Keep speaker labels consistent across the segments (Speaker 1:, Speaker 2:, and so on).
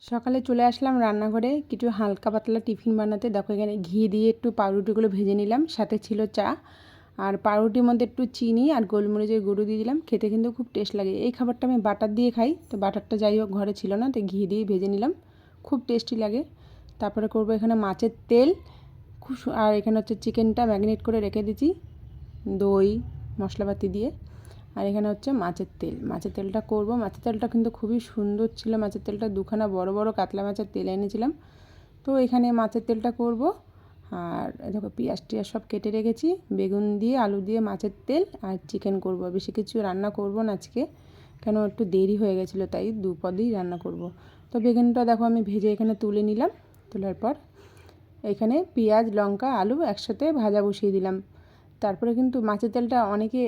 Speaker 1: সকালে চলে আসলাম রান্নাঘরে কিছু হালকা পাতলা টিফিন বানাতে। দেখো এখানে ঘি দিয়ে একটু পাউরুটিগুলো ভেজে নিলাম, সাথে ছিল চা, আর পাউরুটির মধ্যে একটু চিনি আর গোলমরিচের গুঁড়ো দিয়ে দিলাম। খেতে কিন্তু খুব টেস্ট লাগে। এই খাবারটা আমি বাটার দিয়ে খাই, তো বাটারটা যাই হোক ঘরে ছিল না, তো ঘি দিয়ে ভেজে নিলাম, খুব টেস্টি লাগে। তারপরে করব এখানে মাছের তেল, আর এখানে হচ্ছে চিকেনটা ম্যারিনেট করে রেখে দিয়েছি দই মশলাপাতি দিয়ে। আর এখানে হচ্ছে মাছের তেল, মাছের তেলটা করব। মাছের তেলটা কিন্তু খুবই সুন্দর ছিল। মাছের তেলটা দুখানা বড় বড় কাতলা মাছের তেল এনেছিলাম, তো এখানে মাছের তেলটা করব। আর দেখো পেঁয়াজ টিয়াজ সব কেটে রেখেছি, বেগুন দিয়ে আলু দিয়ে মাছের তেল আর চিকেন করব। বেশি কিছু রান্না করব না আজকে, কেন একটু দেরি হয়ে গেছিলো, তাই দুপদেই রান্না করব। তো বেগুনটা দেখো আমি ভেজে এখানে তুলে নিলাম। তোলার পর এখানে পেঁয়াজ লঙ্কা আলু একসাথে ভাজা বসিয়ে দিলাম। তারপরে কিন্তু মাছের তেলটা অনেকে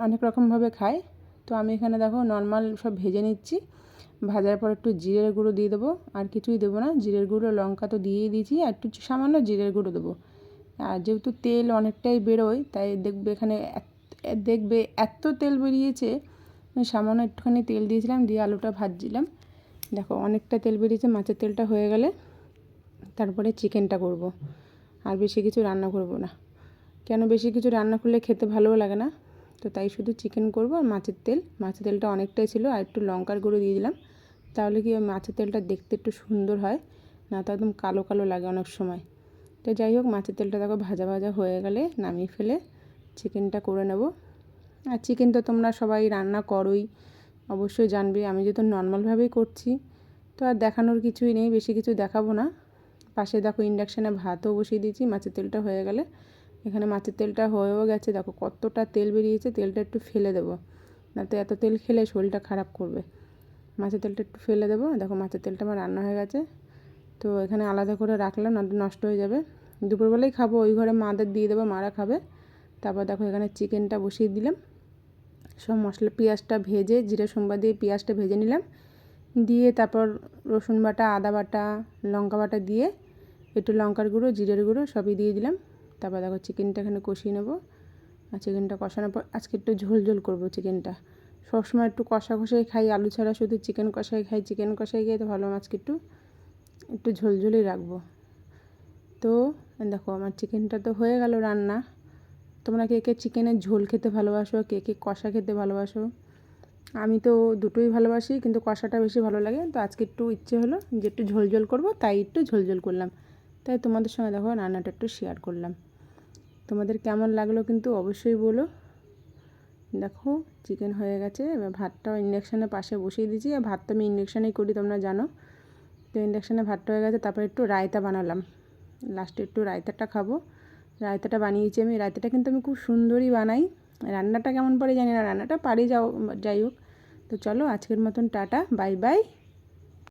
Speaker 1: অনেক রকমভাবে খায়, তো আমি এখানে দেখো নর্মাল সব ভেজে নিচ্ছি। ভাজার পর একটু জিরের গুঁড়ো দিয়ে দেবো, আর কিছুই দেবো না। জিরের গুঁড়ো লঙ্কা তো দিয়েই দিয়েছি, আর একটু সামান্য জিরের গুঁড়ো দেবো। আর যেহেতু তেল অনেকটাই বেরোয়, তাই দেখবে এখানে দেখবে এত তেল বেরিয়েছে। সামান্য একটুখানি তেল দিয়েছিলাম, দিয়ে আলুটা ভাজছিলাম। দেখো অনেকটা তেল বেরিয়েছে। মাছের তেলটা হয়ে গেলে তারপরে চিকেনটা করব। আর বেশি কিছু রান্না করব না, কেন বেশি কিছু রান্না করলে খেতে ভালোও লাগে না, তো তাই শুধু চিকেন করব। আর মাছের তেলটা অনেকটাই ছিল, আর একটু লঙ্কার গুঁড়ো দিয়ে দিলাম, তাহলে কি ওই মাছের তেলটা দেখতে একটু সুন্দর হয়, না তো একদম কালো কালো লাগে অনেক সময়। তো যাই হোক মাছের তেলটা দেখো ভাজা ভাজা হয়ে গেলে নামিয়ে ফেলে চিকেনটা করে নেব। আর চিকেন তো তোমরা সবাই রান্না করোই, অবশ্যই জানবে। আমি যেহেতু নর্মালভাবেই করছি, তো আর দেখানোর কিছুই নেই, বেশি কিছু দেখাবো না। পাশে দেখো ইন্ডাকশানে ভাতও বসিয়ে দিয়েছি। মাছের তেলটা হয়ে গেলে, এখানে মাছের তেলটা হয়েও গেছে। দেখো কতটা তেল বেরিয়েছে, তেলটা একটু ফেলে দেবো, না তো এত তেল খেলে শরীরটা খারাপ করবে। মাছের তেলটা একটু ফেলে দেবো। দেখো মাছের তেলটা আমার রান্না হয়ে গেছে, তো এখানে আলাদা করে রাখলাম, না নষ্ট হয়ে যাবে। দুপুরবেলায় খাবো, ওই ঘরে মাদের দিয়ে দেবো, মারা খাবে। তারপর দেখো এখানে চিকেনটা বসিয়ে দিলাম। সব মশলা পেঁয়াজটা ভেজে জিরে সোমবার দিয়ে পেঁয়াজটা ভেজে নিলাম, দিয়ে তারপর রসুন বাটা আদা বাটা লঙ্কা বাটা দিয়ে একটু লঙ্কার গুঁড়ো জিরের গুঁড়ো সবই দিয়ে দিলাম। তারপর দেখো চিকেনটা এখানে কষিয়ে নেবো। আর চিকেনটা কষানোর পর আজকে একটু ঝোল ঝোল করবো চিকেনটা। সবসময় একটু কষা কষাই খাই, আলু ছাড়া শুধু চিকেন কষাই খাই। চিকেন কষাই খেয়ে তো ভালো, আজকে একটু একটু ঝোল ঝোলই রাখবো। তো দেখো আমার চিকেনটা তো হয়ে গেল রান্না। তোমরা কে কে চিকেনের ঝোল খেতে ভালোবাসো, কে কে কষা খেতে ভালোবাসো? আমি তো দুটোই ভালোবাসি, কিন্তু কষাটা বেশি ভালো লাগে। তো আজকে একটু ইচ্ছে হলো যে একটু ঝোল ঝোল করবো, তাই একটু ঝোল ঝোল করলাম। তাই তোমাদের সঙ্গে দেখো রান্নাটা একটু শেয়ার করলাম। তোমাদের কেমন লাগলো কিন্তু অবশ্যই বলো। দেখো চিকেন হয়ে গেছে, এবার ভাতটাও ইন্ডাকশানের পাশে বসিয়ে দিয়েছি। আর ভাতটা আমি ইন্ডাকশানেই করি, তোমরা জানো। তো ইন্ডাকশানে ভাতটা হয়ে গেছে, তারপর একটু রায়তা বানালাম। লাস্টে একটু রায়তাটা খাবো। রায়তাটা বানিয়েছি আমি। রায়তাটা কিন্তু আমি খুব সুন্দরই বানাই। রান্নাটা কেমন পারি জানি না, রান্নাটা পারি যাই হোক। তো চলো আজকের মতন টাটা, বাই বাই।